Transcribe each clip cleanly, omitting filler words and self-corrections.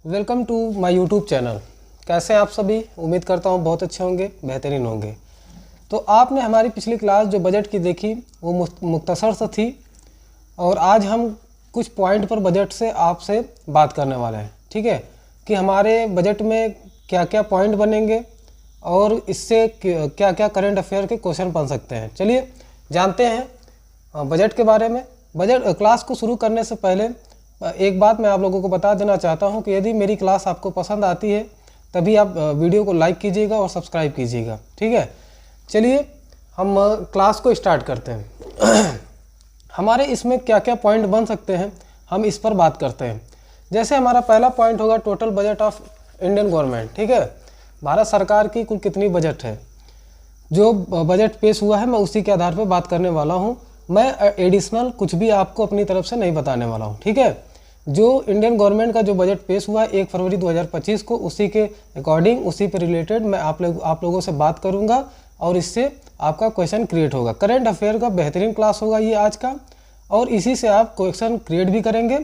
Welcome to my YouTube channel. कैसे हैं आप सभी? उम्मीद करता हूँ बहुत अच्छे होंगे, बेहतरीन होंगे। तो आपने हमारी पिछली क्लास जो बजट की देखी वो मुख्तसर सा थी, और आज हम कुछ पॉइंट पर बजट से आपसे बात करने वाले हैं। ठीक है, कि हमारे बजट में क्या क्या पॉइंट बनेंगे और इससे क्या क्या करंट अफेयर के क्वेश्चन बन सकते हैं। चलिए जानते हैं बजट के बारे में। बजट क्लास को शुरू करने से पहले एक बात मैं आप लोगों को बता देना चाहता हूं कि यदि मेरी क्लास आपको पसंद आती है तभी आप वीडियो को लाइक कीजिएगा और सब्सक्राइब कीजिएगा। ठीक है, चलिए हम क्लास को स्टार्ट करते हैं। हमारे इसमें क्या क्या पॉइंट बन सकते हैं हम इस पर बात करते हैं। जैसे हमारा पहला पॉइंट होगा total budget of Indian government. ठीक है, भारत सरकार की कुल कितनी बजट है। जो बजट पेश हुआ है मैं उसी के आधार पर बात करने वाला हूँ। मैं एडिशनल कुछ भी आपको अपनी तरफ से नहीं बताने वाला हूँ। ठीक है, जो इंडियन गवर्नमेंट का जो बजट पेश हुआ है 1 फरवरी 2025 को, उसी के अकॉर्डिंग, उसी पे रिलेटेड मैं आप लोगों से बात करूंगा और इससे आपका क्वेश्चन क्रिएट होगा। करंट अफेयर का बेहतरीन क्लास होगा ये आज का, और इसी से आप क्वेश्चन क्रिएट भी करेंगे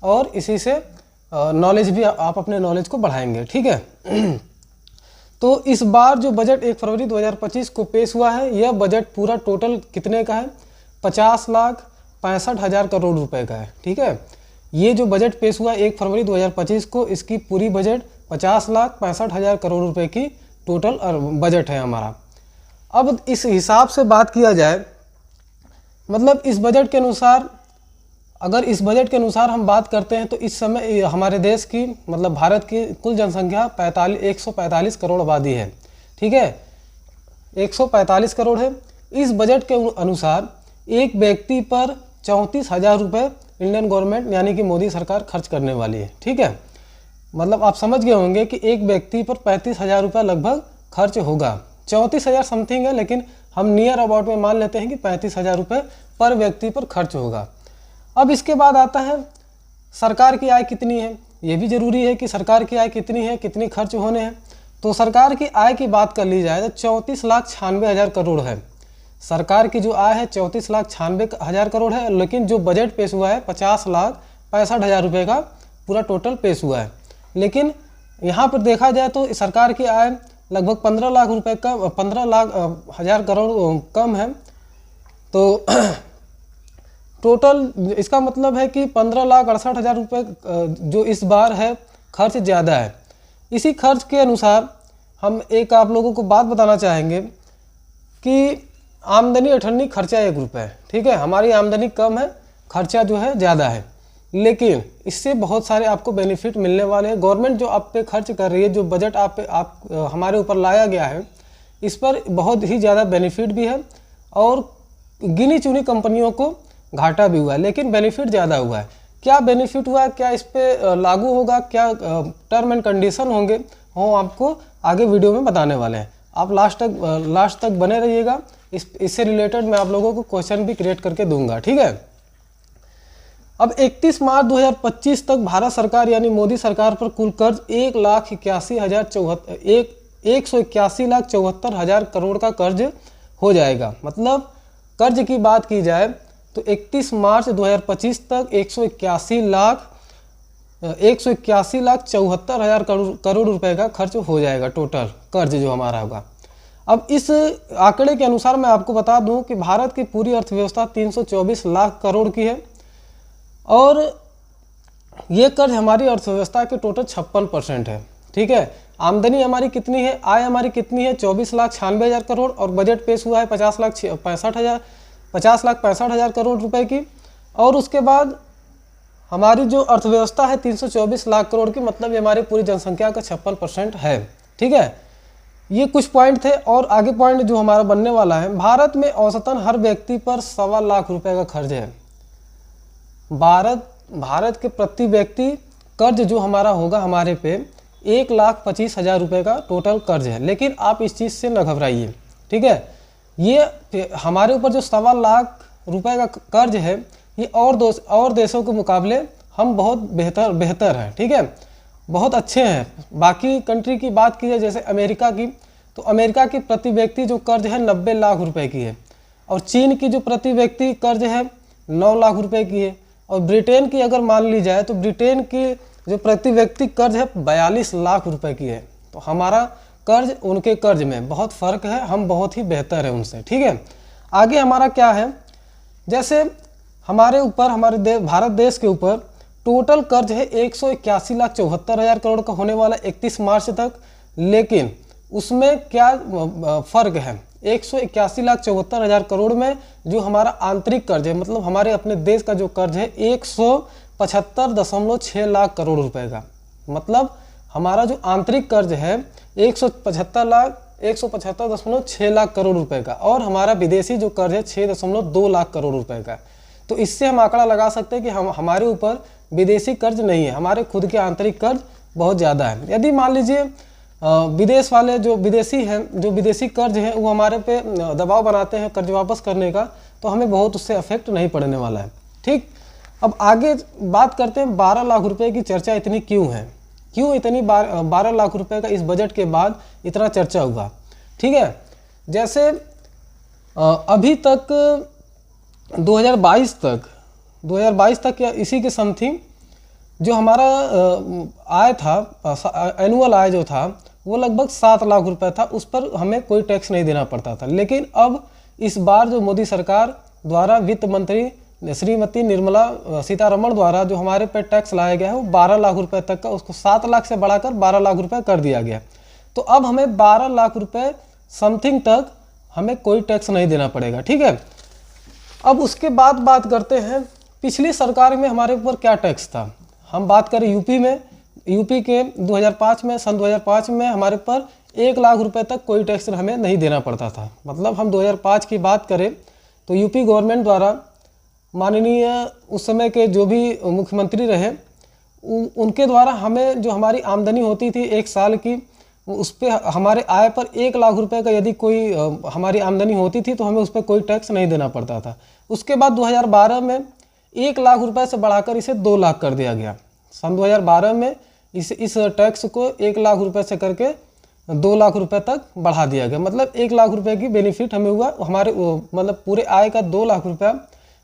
और इसी से नॉलेज भी आप अपने नॉलेज को बढ़ाएंगे। ठीक है। तो इस बार जो बजट 1 फरवरी 2025 को पेश हुआ है, यह बजट पूरा टोटल कितने का है? 50,65,000 करोड़ रुपए का है। ठीक है, ये जो बजट पेश हुआ 1 फरवरी 2025 को, इसकी पूरी बजट 50,65,000 करोड़ रुपए की टोटल बजट है हमारा। अब इस हिसाब से बात किया जाए, मतलब इस बजट के अनुसार, अगर इस बजट के अनुसार हम बात करते हैं तो इस समय हमारे देश की, मतलब भारत की कुल जनसंख्या 145 करोड़ आबादी है। ठीक है, 145 करोड़ है। इस बजट के अनुसार एक व्यक्ति पर 34,000 रुपये इंडियन गवर्नमेंट यानी कि मोदी सरकार खर्च करने वाली है। ठीक है, मतलब आप समझ गए होंगे कि एक व्यक्ति पर 35,000 रुपये लगभग खर्च होगा। 34,000 समथिंग है, लेकिन हम नियर अबाउट में मान लेते हैं कि 35,000 रुपये पर व्यक्ति पर खर्च होगा। अब इसके बाद आता है सरकार की आय कितनी है। ये भी जरूरी है कि सरकार की आय कितनी है, कितनी खर्च होने हैं। तो सरकार की आय की बात कर ली जाए तो 34,96,000 करोड़ है। सरकार की जो आय है 34,96,000 करोड़ है, लेकिन जो बजट पेश हुआ है 50,65,000 रुपये का पूरा टोटल पेश हुआ है। लेकिन यहाँ पर देखा जाए तो सरकार की आय लगभग 15 लाख रुपये का 15,00,000 करोड़ कम है। तो टोटल इसका मतलब है कि 15,68,000 रुपये जो इस बार है खर्च ज़्यादा है। इसी खर्च के अनुसार हम एक आप लोगों को बात बताना चाहेंगे कि आमदनी अठन्नी खर्चा 1 रुपये। ठीक है, हमारी आमदनी कम है, खर्चा जो है ज़्यादा है, लेकिन इससे बहुत सारे आपको बेनिफिट मिलने वाले हैं। गवर्नमेंट जो आप पे खर्च कर रही है, जो बजट आप हमारे ऊपर लाया गया है, इस पर बहुत ही ज़्यादा बेनिफिट भी है और गिनी चुनी कंपनियों को घाटा भी हुआ है, लेकिन बेनिफिट ज़्यादा हुआ है। क्या बेनिफिट हुआ है, क्या इस पर लागू होगा, क्या टर्म एंड कंडीशन होंगे, वो आपको आगे वीडियो में बताने वाले हैं। आप लास्ट तक बने रहिएगा। इससे रिलेटेड मैं आप लोगों को क्वेश्चन भी क्रिएट करके दूंगा। ठीक है, अब 31 मार्च 2025 तक भारत सरकार यानी मोदी सरकार पर कुल कर्ज 1,81,74,000 करोड़ का कर्ज हो जाएगा। मतलब कर्ज की बात की जाए तो 31 मार्च 2025 तक 181,74,000 करोड़ रुपए का खर्च हो जाएगा, टोटल कर्ज जो हमारा होगा। अब इस आंकड़े के अनुसार मैं आपको बता दूं कि भारत की पूरी अर्थव्यवस्था 324 लाख करोड़ की है, और ये कर्ज हमारी अर्थव्यवस्था के टोटल 56% है। ठीक है, आमदनी हमारी कितनी है, आय हमारी कितनी है? 24,96,000 करोड़, और बजट पेश हुआ है 50,65,000 करोड़ रुपए की। और उसके बाद हमारी जो अर्थव्यवस्था है 324 लाख करोड़ की, मतलब ये हमारी पूरी जनसंख्या का 56% है। ठीक है, ये कुछ पॉइंट थे, और आगे पॉइंट जो हमारा बनने वाला है, भारत में औसतन हर व्यक्ति पर 1.25 लाख रुपए का खर्च है। भारत के प्रति व्यक्ति कर्ज जो हमारा होगा हमारे पे 1,25,000 रुपये का टोटल कर्ज है। लेकिन आप इस चीज़ से न घबराइए। ठीक है, ये हमारे ऊपर जो 1.25 लाख रुपए का कर्ज है, ये और देशों के मुकाबले हम बहुत बेहतर हैं। ठीक है, बहुत अच्छे हैं। बाकी कंट्री की बात की जाए जैसे अमेरिका की, तो अमेरिका की प्रति व्यक्ति जो कर्ज है 90 लाख रुपए की है, और चीन की जो प्रति व्यक्ति कर्ज है 9 लाख रुपए की है, और ब्रिटेन की अगर मान ली जाए तो ब्रिटेन की जो प्रति व्यक्ति कर्ज है 42 लाख रुपए की है। तो हमारा कर्ज उनके कर्ज में बहुत फ़र्क है, हम बहुत ही बेहतर है उनसे। ठीक है, आगे हमारा क्या है, जैसे हमारे ऊपर हमारे भारत देश के ऊपर टोटल कर्ज है 181,74,000 करोड़ का होने वाला 31 मार्च तक। लेकिन उसमें क्या फ़र्क है, 181,74,000 करोड़ में जो हमारा आंतरिक कर्ज है, मतलब हमारे अपने देश का जो कर्ज है 175.6 लाख करोड़ रुपए का, मतलब हमारा जो आंतरिक कर्ज है 175.6 लाख करोड़ रुपए का, और हमारा विदेशी जो कर्ज है 6.2 लाख करोड़ रुपए का। तो इससे हम आंकड़ा लगा सकते हैं कि हमारे ऊपर विदेशी कर्ज नहीं है, हमारे खुद के आंतरिक कर्ज बहुत ज़्यादा है। यदि मान लीजिए विदेश वाले जो विदेशी हैं, जो विदेशी कर्ज हैं, वो हमारे पे दबाव बनाते हैं कर्ज वापस करने का, तो हमें बहुत उससे अफेक्ट नहीं पड़ने वाला है। ठीक, अब आगे बात करते हैं 12 लाख रुपए की चर्चा इतनी क्यों है, क्यों इतनी 12 लाख रुपए का इस बजट के बाद इतना चर्चा हुआ। ठीक है, जैसे अभी तक 2022 तक या इसी के समथिंग जो हमारा आय था, एनुअल आय जो था वो लगभग 7 लाख रुपए था, उस पर हमें कोई टैक्स नहीं देना पड़ता था। लेकिन अब इस बार जो मोदी सरकार द्वारा वित्त मंत्री श्रीमती निर्मला सीतारमण द्वारा जो हमारे पे टैक्स लाया गया है वो 12 लाख रुपए तक का, उसको 7 लाख से बढ़ाकर 12 लाख रुपए कर दिया गया। तो अब हमें 12 लाख रुपए समथिंग तक हमें कोई टैक्स नहीं देना पड़ेगा। ठीक है, अब उसके बाद बात करते हैं पिछली सरकार में हमारे ऊपर क्या टैक्स था। हम बात करें यूपी में, यूपी के 2005 में, सन 2005 में हमारे पर 1 लाख रुपए तक कोई टैक्स हमें नहीं देना पड़ता था। मतलब हम 2005 की बात करें तो यूपी गवर्नमेंट द्वारा माननीय उस समय के जो भी मुख्यमंत्री रहे उनके द्वारा हमें जो हमारी आमदनी होती थी 1 साल की, उस पर हमारे आय पर 1 लाख रुपए का यदि कोई हमारी आमदनी होती थी तो हमें उस पर कोई टैक्स नहीं देना पड़ता था। उसके बाद 2012 में 1 लाख रुपए से बढ़ाकर इसे 2 लाख कर दिया गया। सन 2012 में इस टैक्स को 1 लाख रुपए से करके 2 लाख रुपए तक बढ़ा दिया गया। मतलब 1 लाख रुपए की बेनिफिट हमें हुआ, हमारे मतलब पूरे आय का 2 लाख रुपया,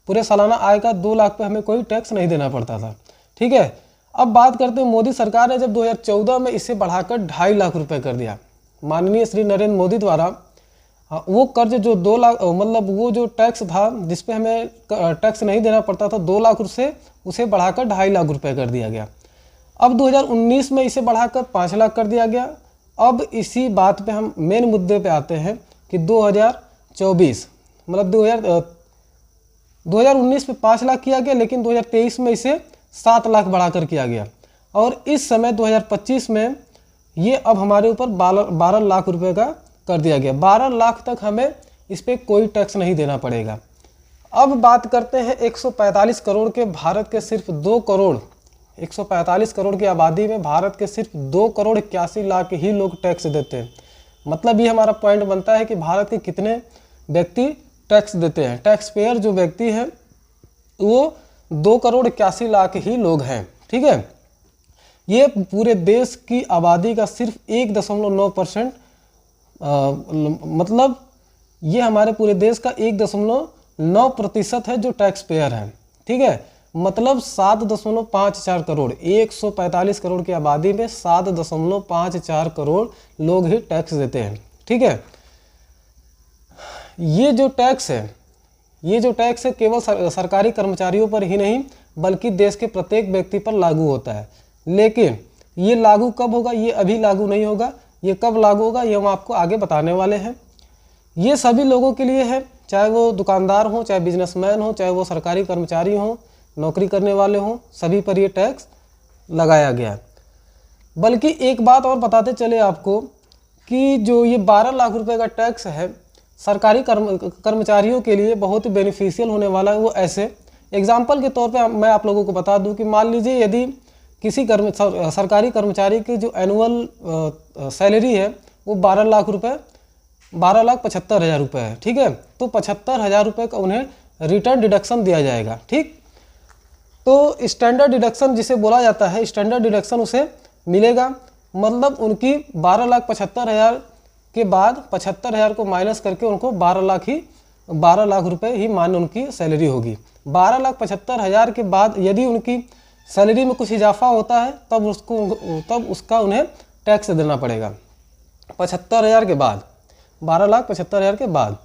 पूरे सालाना आय का 2 लाख पे हमें कोई टैक्स नहीं देना पड़ता था। ठीक है, अब बात करते हैं मोदी सरकार ने जब 2014 में इसे बढ़ाकर 2.5 लाख रुपए कर दिया। माननीय श्री नरेंद्र मोदी द्वारा वो कर्ज जो 2 लाख, मतलब वो जो टैक्स था जिसपे हमें टैक्स नहीं देना पड़ता था 2 लाख से उसे बढ़ाकर 2.5 लाख रुपए कर दिया गया। अब 2019 में इसे बढ़ाकर 5 लाख कर दिया गया। अब इसी बात पे हम मेन मुद्दे पे आते हैं कि 2024 मतलब 2019 में 5 लाख किया गया, लेकिन 2023 में इसे 7 लाख बढ़ाकर किया गया, और इस समय 2025 में ये अब हमारे ऊपर 12 लाख रुपए का कर दिया गया। 12 लाख तक हमें इस पर कोई टैक्स नहीं देना पड़ेगा। अब बात करते हैं 145 करोड़ के भारत के सिर्फ 2 करोड़ 145 करोड़ की आबादी में भारत के सिर्फ 2 करोड़ 81 लाख ही लोग टैक्स देते हैं। मतलब ये हमारा पॉइंट बनता है कि भारत के कितने व्यक्ति टैक्स देते हैं। टैक्स पेयर जो व्यक्ति हैं वो 2 करोड़ 81 लाख ही लोग हैं। ठीक है, ये पूरे देश की आबादी का सिर्फ 1.9%, मतलब ये हमारे पूरे देश का 1.9% है जो टैक्स पेयर है। ठीक है, मतलब 7.54 करोड़, 145 करोड़ की आबादी में 7.54 करोड़ लोग ही टैक्स देते हैं। ठीक है, ये जो टैक्स है केवल सरकारी कर्मचारियों पर ही नहीं बल्कि देश के प्रत्येक व्यक्ति पर लागू होता है। लेकिन ये लागू कब होगा, ये अभी लागू नहीं होगा। ये कब लागू होगा ये हम आपको आगे बताने वाले हैं। ये सभी लोगों के लिए है, चाहे वो दुकानदार हो, चाहे बिजनेसमैन हो, चाहे वो सरकारी कर्मचारी हो, नौकरी करने वाले हों, सभी पर ये टैक्स लगाया गया है। बल्कि एक बात और बताते चले आपको कि जो ये 12 लाख रुपए का टैक्स है सरकारी कर्मचारियों के लिए बहुत ही बेनिफिशियल होने वाला है। वो ऐसे एग्जाम्पल के तौर पे मैं आप लोगों को बता दूं कि मान लीजिए यदि किसी सरकारी कर्मचारी की जो एनुअल सैलरी है वो 12 लाख 75,000 रुपये है। ठीक है, तो 75,000 रुपये का उन्हें रिटर्न डिडक्शन दिया जाएगा। ठीक, तो स्टैंडर्ड डिडक्शन जिसे बोला जाता है, स्टैंडर्ड डिडक्शन उसे मिलेगा। मतलब उनकी 12,75,000 के बाद 75,000 को माइनस करके उनको 12 लाख रुपए ही मान उनकी सैलरी होगी। 12,75,000 के बाद यदि उनकी सैलरी में कुछ इजाफा होता है तब उसका उन्हें टैक्स देना पड़ेगा 75,000 के बाद, 12,75,000 के बाद।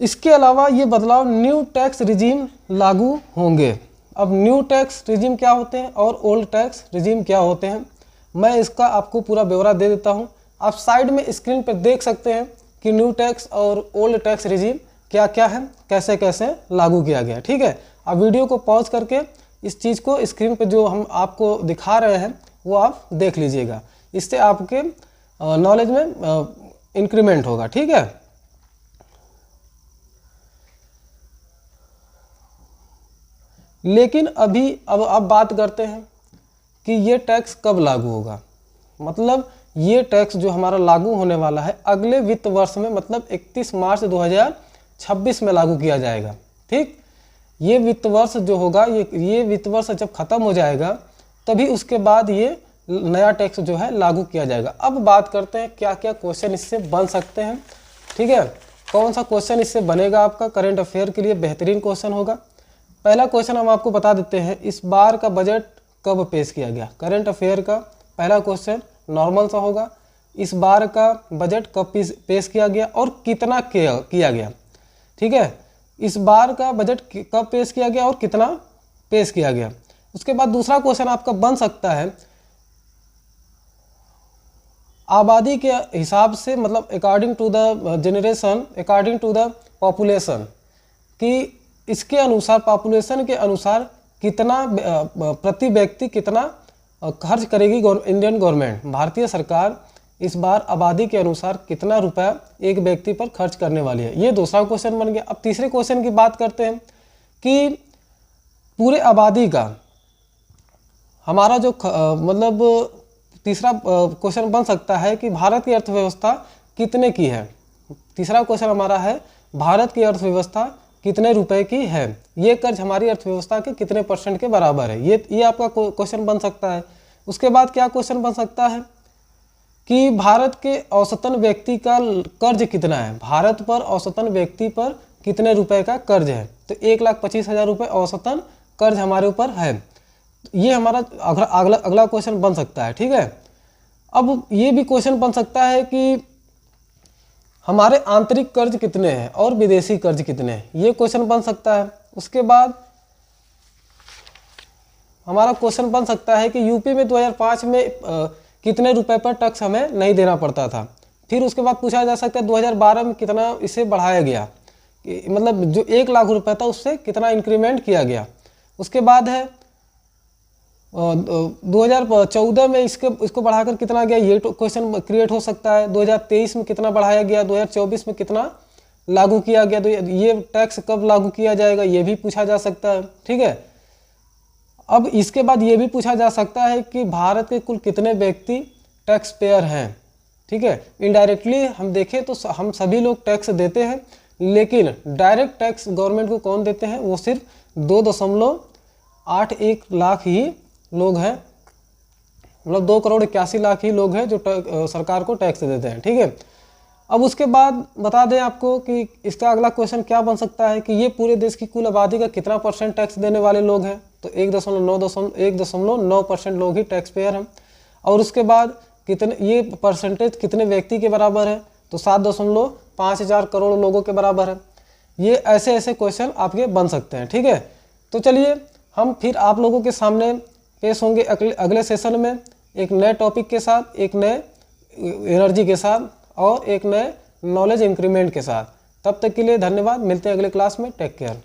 इसके अलावा ये बदलाव न्यू टैक्स रिजीम लागू होंगे। अब न्यू टैक्स रिजीम क्या होते हैं और ओल्ड टैक्स रिजीम क्या होते हैं, मैं इसका आपको पूरा ब्यौरा दे देता हूँ। आप साइड में स्क्रीन पर देख सकते हैं कि न्यू टैक्स और ओल्ड टैक्स रिजीम क्या क्या है, कैसे कैसे लागू किया गया। ठीक है, आप वीडियो को पॉज करके इस चीज़ को स्क्रीन पर जो हम आपको दिखा रहे हैं वो आप देख लीजिएगा, इससे आपके नॉलेज में इंक्रीमेंट होगा। ठीक है, लेकिन अब बात करते हैं कि ये टैक्स कब लागू होगा। मतलब ये टैक्स जो हमारा लागू होने वाला है अगले वित्त वर्ष में, मतलब 31 मार्च 2026 में लागू किया जाएगा। ठीक, ये वित्त वर्ष जो होगा, ये वित्त वर्ष जब ख़त्म हो जाएगा तभी उसके बाद ये नया टैक्स जो है लागू किया जाएगा। अब बात करते हैं क्या क्या क्वेश्चन इससे बन सकते हैं। ठीक है, कौन सा क्वेश्चन इससे बनेगा आपका करंट अफेयर के लिए बेहतरीन क्वेश्चन होगा। पहला क्वेश्चन हम आपको बता देते हैं, इस बार का बजट कब पेश किया गया। करंट अफेयर का पहला क्वेश्चन नॉर्मल सा होगा, इस बार का बजट कब पेश किया गया और कितना किया गया। ठीक है, इस बार का बजट कब पेश किया गया और कितना पेश किया गया। उसके बाद दूसरा क्वेश्चन आपका बन सकता है, आबादी के हिसाब से, मतलब according to the generation, according to the population, कि इसके अनुसार पॉपुलेशन के अनुसार कितना प्रति व्यक्ति कितना खर्च करेगी इंडियन गवर्नमेंट, भारतीय सरकार इस बार आबादी के अनुसार कितना रुपया एक व्यक्ति पर खर्च करने वाली है। ये दूसरा क्वेश्चन बन गया। अब तीसरे क्वेश्चन की बात करते हैं कि पूरे आबादी का हमारा जो मतलब तीसरा क्वेश्चन बन सकता है कि भारत की अर्थव्यवस्था कितने की है। तीसरा क्वेश्चन हमारा है भारत की अर्थव्यवस्था कितने रुपए की है, ये कर्ज हमारी अर्थव्यवस्था के कितने % के बराबर है। ये आपका क्वेश्चन बन सकता है। उसके बाद क्या क्वेश्चन बन सकता है कि भारत के औसतन व्यक्ति का कर्ज कितना है, भारत पर औसतन व्यक्ति पर कितने रुपए का कर्ज है। तो 1,25,000 रुपये औसतन कर्ज हमारे ऊपर है। ये हमारा अगला क्वेश्चन बन सकता है। ठीक है, अब ये भी क्वेश्चन बन सकता है कि हमारे आंतरिक कर्ज कितने हैं और विदेशी कर्ज कितने हैं, ये क्वेश्चन बन सकता है। उसके बाद हमारा क्वेश्चन बन सकता है कि यूपी में 2005 में कितने रुपए पर टैक्स हमें नहीं देना पड़ता था। फिर उसके बाद पूछा जा सकता है 2012 में कितना इसे बढ़ाया गया, मतलब जो 1 लाख रुपए था उससे कितना इंक्रीमेंट किया गया। उसके बाद है 2014 में इसको बढ़ाकर कितना गया, ये क्वेश्चन क्रिएट हो सकता है। 2023 में कितना बढ़ाया गया, 2024 में कितना लागू किया गया, तो ये टैक्स कब लागू किया जाएगा, ये भी पूछा जा सकता है। ठीक है, अब इसके बाद ये भी पूछा जा सकता है कि भारत के कुल कितने व्यक्ति टैक्स पेयर हैं। ठीक है, इनडायरेक्टली हम देखें तो हम सभी लोग टैक्स देते हैं, लेकिन डायरेक्ट टैक्स गवर्नमेंट को कौन देते हैं, वो सिर्फ 2.81 लाख ही लोग हैं, मतलब 2,81,00,000 ही लोग हैं जो सरकार को टैक्स देते हैं। ठीक है, अब उसके बाद बता दें आपको कि इसका अगला क्वेश्चन क्या बन सकता है कि ये पूरे देश की कुल आबादी का कितना % टैक्स देने वाले लोग हैं। तो 1.9% लोग ही टैक्स पेयर हैं। और उसके बाद कितने ये परसेंटेज कितने व्यक्ति के बराबर है, तो 7.5000 करोड़ लोगों के बराबर है। ये ऐसे क्वेश्चन आपके बन सकते हैं। ठीक है, तो चलिए हम फिर आप लोगों के सामने पेश होंगे अगले सेशन में एक नए टॉपिक के साथ, एक नए एनर्जी के साथ और एक नए नॉलेज इंक्रीमेंट के साथ। तब तक के लिए धन्यवाद, मिलते हैं अगले क्लास में। Take care.